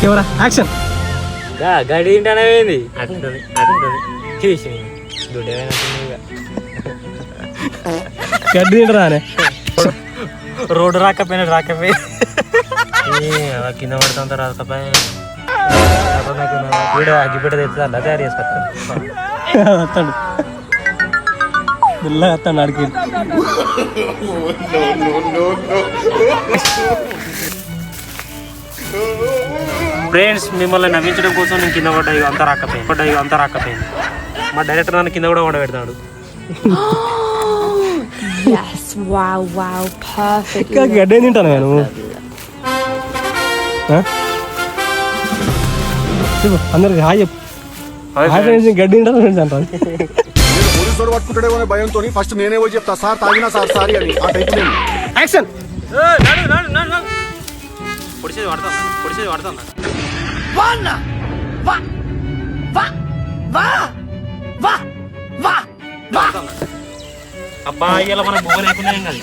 Camera action. గడి తింటానే పోయింది అట్లుంటుంది దుడ్డేమైనా గడ్డి తింటారా అనే రోడ్డు రాకపోయినా రాకపోయి కింద పడుతుంత రాకపోయి వీడు అగ్గిపెట్ట తెచ్చుతా అలా తయారు చేసుకొస్తాను వస్తాడు బిల్లా వస్తాడు అడిగి. ఫ్రెండ్స్ మిమ్మల్ని నవ్వించడం కోసం నేను కింద అంతా రాకపోయింది మా డైరెక్టర్ నన్ను కింద కూడా పెడతాడు. గడ్డ తింటాను నేను అందరికి హాయ్ చెప్పు. గడ్డి తింటాను ఫ్రెండ్స్ అంటాను. పోలీసు పట్టుకుంటాడేమో భయంతో ఫస్ట్ నేనే పోయి చెప్తా సార్ తాగినా సార్ సారీ అని ఆ టైప్ యాక్షన్. పొడిచేది పడతాను అబ్బా ఇలా మనం బువ్వ లేకుండా ఏం కాదు.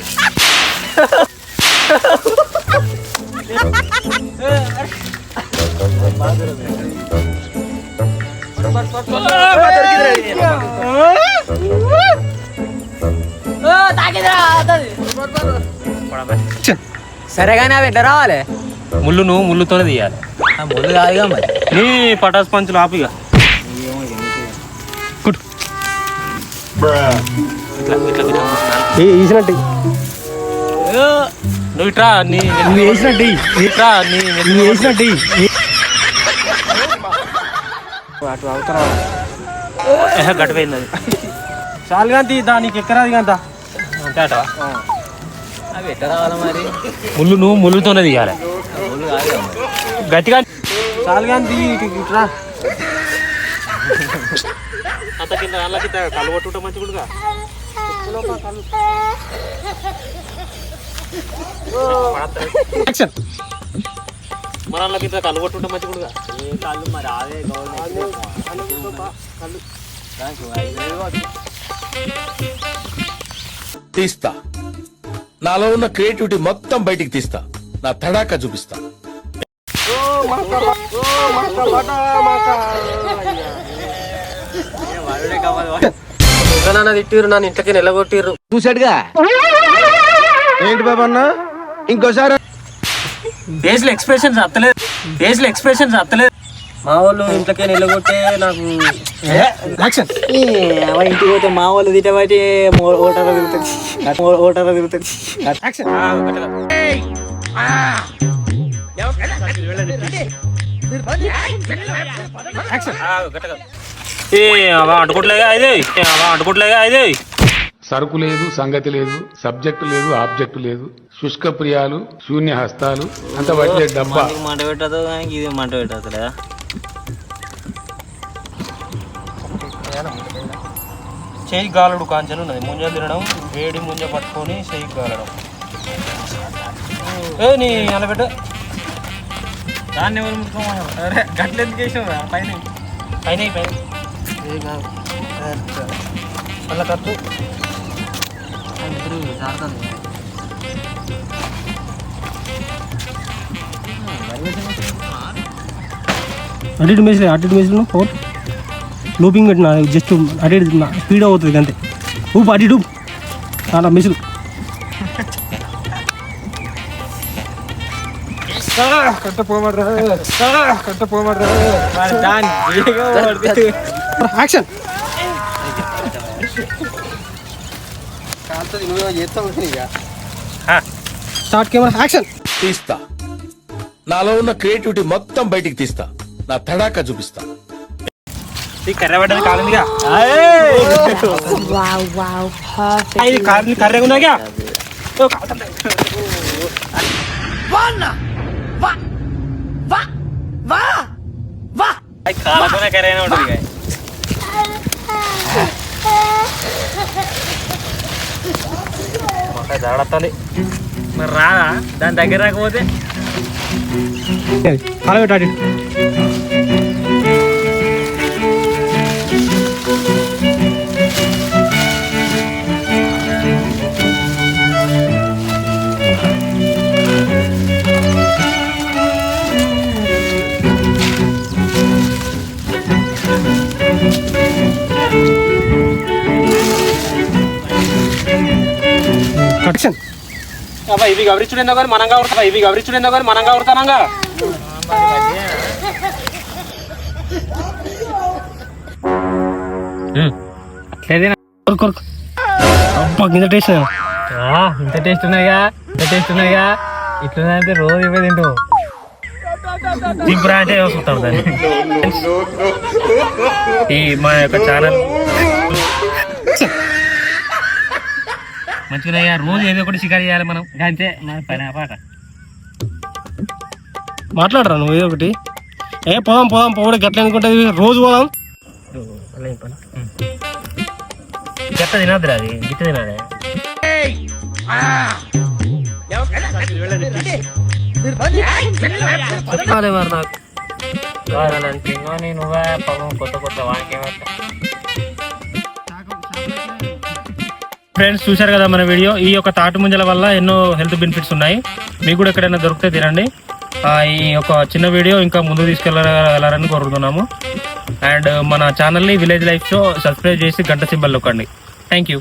సరేగానే అవి ఎట్లా రావాలి? ముళ్ళుతోనే తీయాలి. ముళ్ళు కాదుగా మరి. నీ పటాస్ పంచులు ఆపిగా వేసినట్టు నువ్వు ఇట్రా వేసినట్టు గడిపోయింది అది చాలు కాంతి దానికి ఎక్కరాది కాంత అంటే అట అవి ఎట్లా రావాలి మరి? ముళ్ళుతోనే తీయాలి. ముళ్ళు కాదుగా మరి. గట్టిగా చాలు కాంతి ఇట్లా అంత కింద వాళ్ళకి కళ్ళు పట్టుకుంటా మంచి కూడా మన వాళ్ళకి కళ్ళు పట్టుకుంటా మంచి కూడా కళ్ళు మరి అదే తీస్తా. నాలో ఉన్న క్రియేటివిటీ మొత్తం బయటికి తీస్తా. నా తడాకా చూపిస్తా. తిట్టిరు నన్ను ఇంట్లోకి నిలగొట్టిర్రు. చూసాడుగా ఏంటి బాబా అన్న ఇంకోసారి ఫేస్లో ఎక్స్ప్రెషన్స్ అత్తలేదు. మా వాళ్ళు ఇంట్లోకి నిలగొట్టే నాకు యాక్షన్. ఇంటికి పోతే మా వాళ్ళు తిట్టబట్టి ఓటర్ తిరుగుతుంది. యాక్షన్. అంటుకోట్లేగా ఇదే సరుకు లేదు, సంగతి లేదు, సబ్జెక్టు లేదు, ఆబ్జెక్టు లేదు, శుష్క ప్రియాలు, శూన్య హస్తాలు, అంత బట్టి డబ్బా. మంట పెట్టదు కానీ ఇది మంట పెట్టదులే. చేయి గాలుడు కాంచెలు ఉన్నది. ముంజలు తినడం, వేడి ముంజ పట్టుకొని చేయి గాలడం. నీ అలా పెట్ట దాన్ని ఎవరు ముట్టుకోమన్నారు? అరే గట్లు ఎందుకు వేసావు? పైన మళ్ళా ఖర్చు అటు మేసిన ఫోర్ లూపింగ్ పెట్టిన జస్ట్ అటు స్పీడ్ అవుతుంది అంతే. ఊపు అటు అలా మిసులు యాక్షన్. Start camera action. తీస్తా. నాలో ఉన్న క్రియేటివిటీ మొత్తం బయటికి తీస్తా. నా తడాకా చూపిస్తా. కర్ర పడ్డది కాలిందిగా. కర్రెగా ఉన్నాగా కాలకునే కర్రైనా ఉంటుంది. జాగ్రత్తది మరి రాదా దాని దగ్గర రాకపోతే కాల పెట్టాడు. అబ్బా ఇవి గవరించుడేందో కానీ మనంగా ఉడతా ఇవి గవరించుడేందో కానీ మనంగా ఉడతానంగా కొరకు అబ్బా కింద టేస్ట్ ఇంత టేస్ట్ ఉన్నాయిగా ఇట్లా రోజు ఇవే తింటావు దింపురా అంటే చూస్తాం దాన్ని ఈ మా యొక్క ఛానల్ మంచిగా రోజు ఏదో ఒకటి షికారు చేయాలి మనం అంతే పైన పాట మాట్లాడరా నువ్వు ఏదో ఒకటి పోదాం పోవడం గట్ల అనుకుంటుంది రోజు పోదాం గట్ట తినద్దురా అది గిట్ట తినాలి చెప్పాలి మరి నాకు నువ్వే పాపం కొత్త వానికేమవుతా ఫ్రెండ్స్ చూశారు కదా మన వీడియో. ఈ యొక్క తాటి ముంజల వల్ల ఎన్నో హెల్త్ బెనిఫిట్స్ ఉన్నాయి. మీకు కూడా ఎక్కడైనా దొరికితే తినండి. ఈ యొక్క చిన్న వీడియో ఇంకా ముందు తీసుకెళ్ళగలరని కోరుతున్నాము. అండ్ మన ఛానల్ని విలేజ్ లైఫ్ షో సబ్స్క్రైబ్ చేసి గంట సింబల్ నొక్కండి. Thank you.